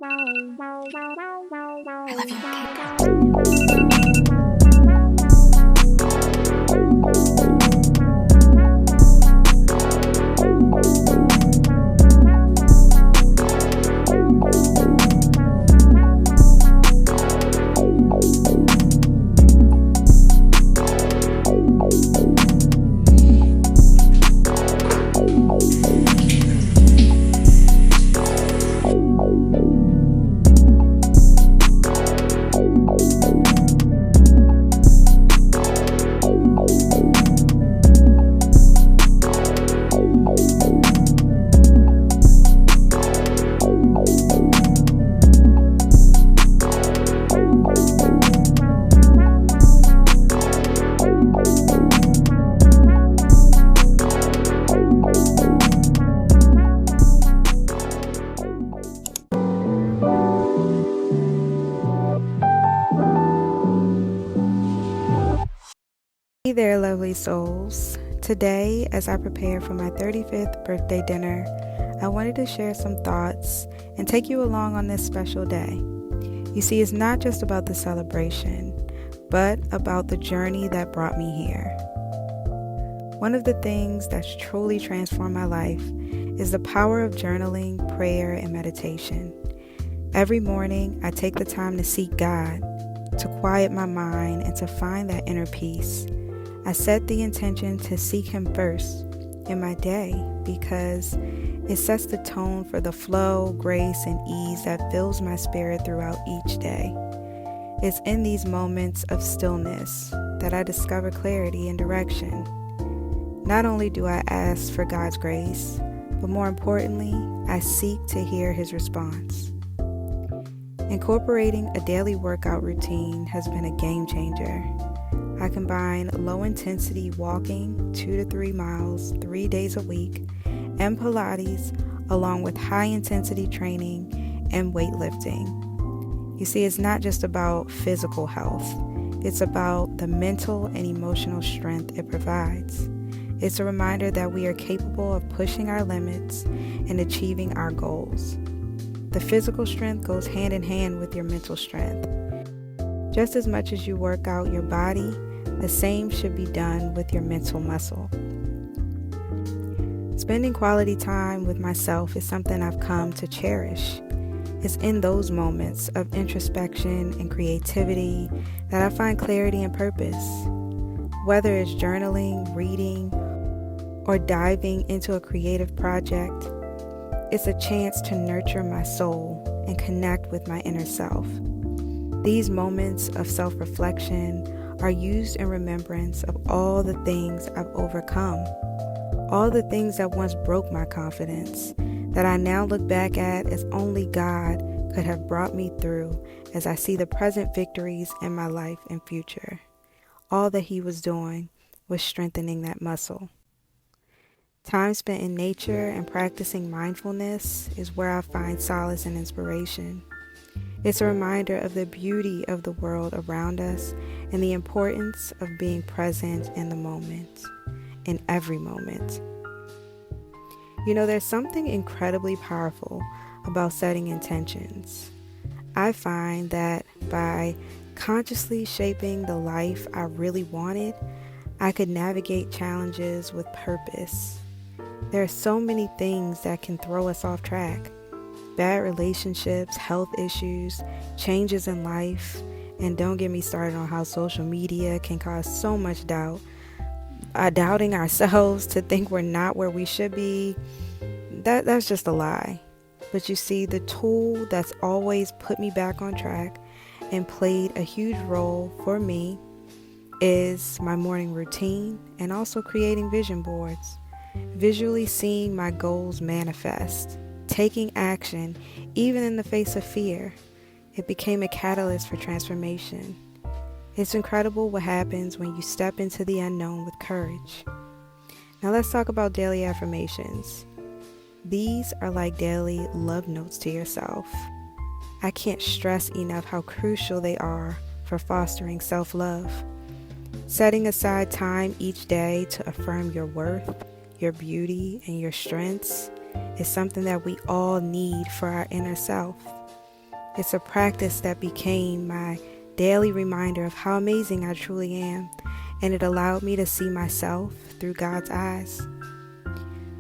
I love you, Kate. Hey there, lovely souls. Today, as I prepare for my 35th birthday dinner, I wanted to share some thoughts and take you along on this special day. You see, it's not just about the celebration, but about the journey that brought me here. One of the things that's truly transformed my life is the power of journaling, prayer, and meditation. Every morning, I take the time to seek God, to quiet my mind, and to find that inner peace. I set the intention to seek Him first in my day because it sets the tone for the flow, grace, and ease that fills my spirit throughout each day. It's in these moments of stillness that I discover clarity and direction. Not only do I ask for God's grace, but more importantly, I seek to hear His response. Incorporating a daily workout routine has been a game changer. I combine low-intensity walking 2 to 3 miles 3 days a week and Pilates along with high-intensity training and weightlifting. You see, it's not just about physical health. It's about the mental and emotional strength it provides. It's a reminder that we are capable of pushing our limits and achieving our goals. The physical strength goes hand in hand with your mental strength. Just as much as you work out your body, the same should be done with your mental muscle. Spending quality time with myself is something I've come to cherish. It's in those moments of introspection and creativity that I find clarity and purpose. Whether it's journaling, reading, or diving into a creative project, it's a chance to nurture my soul and connect with my inner self. These moments of self-reflection are used in remembrance of all the things I've overcome, all the things that once broke my confidence, that I now look back at as only God could have brought me through as I see the present victories in my life and future. All that He was doing was strengthening that muscle. Time spent in nature and practicing mindfulness is where I find solace and inspiration. It's a reminder of the beauty of the world around us and the importance of being present in the moment, in every moment. You know, there's something incredibly powerful about setting intentions. I find that by consciously shaping the life I really wanted, I could navigate challenges with purpose. There are so many things that can throw us off track. Bad relationships, health issues, changes in life, and don't get me started on how social media can cause so much doubt. Doubting ourselves to think we're not where we should be, that's just a lie. But you see, the tool that's always put me back on track and played a huge role for me is my morning routine and also creating vision boards. Visually seeing my goals manifest, taking action, even in the face of fear. It became a catalyst for transformation. It's incredible what happens when you step into the unknown with courage. Now let's talk about daily affirmations. These are like daily love notes to yourself. I can't stress enough how crucial they are for fostering self-love. Setting aside time each day to affirm your worth, your beauty, and your strengths is something that we all need for our inner self. It's a practice that became my daily reminder of how amazing I truly am, and it allowed me to see myself through God's eyes.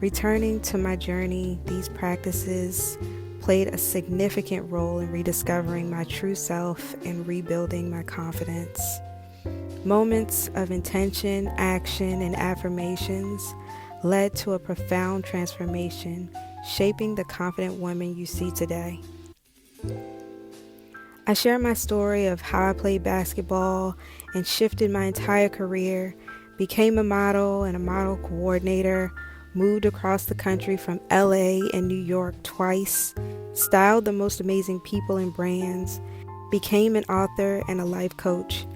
Returning to my journey, these practices played a significant role in rediscovering my true self and rebuilding my confidence. Moments of intention, action, and affirmations led to a profound transformation, shaping the confident woman you see today. I share my story of how I played basketball and shifted my entire career, became a model and a model coordinator, moved across the country from LA and New York twice, styled the most amazing people and brands, became an author and a life coach.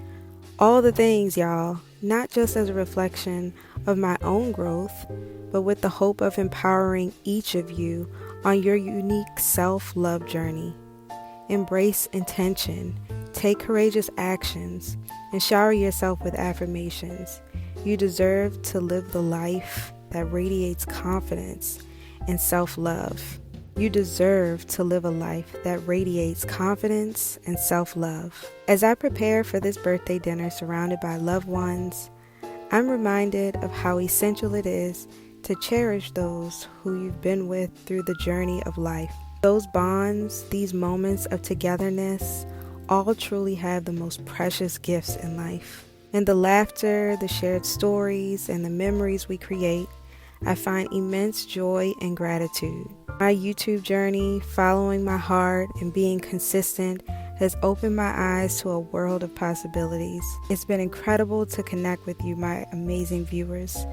All the things, y'all, not just as a reflection of my own growth, but with the hope of empowering each of you on your unique self-love journey. Embrace intention, take courageous actions, and shower yourself with affirmations. You deserve to live the life that radiates confidence and self-love. You deserve to live a life that radiates confidence and self-love. As I prepare for this birthday dinner surrounded by loved ones, I'm reminded of how essential it is to cherish those who you've been with through the journey of life. Those bonds, these moments of togetherness, all truly have the most precious gifts in life. In the laughter, the shared stories, and the memories we create, I find immense joy and gratitude. My YouTube journey, following my heart and being consistent, has opened my eyes to a world of possibilities. It's been incredible to connect with you, my amazing viewers,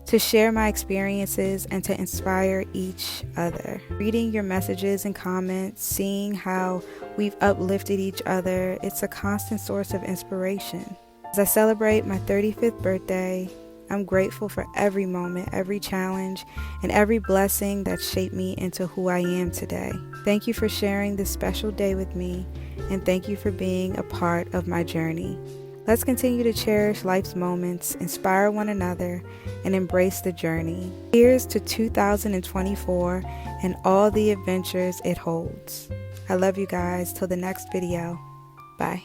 to share my experiences and to inspire each other. Reading your messages and comments, seeing how we've uplifted each other, it's a constant source of inspiration. As I celebrate my 35th birthday, I'm grateful for every moment, every challenge, and every blessing that shaped me into who I am today. Thank you for sharing this special day with me, and thank you for being a part of my journey. Let's continue to cherish life's moments, inspire one another, and embrace the journey. Here's to 2024 and all the adventures it holds. I love you guys. Till the next video. Bye.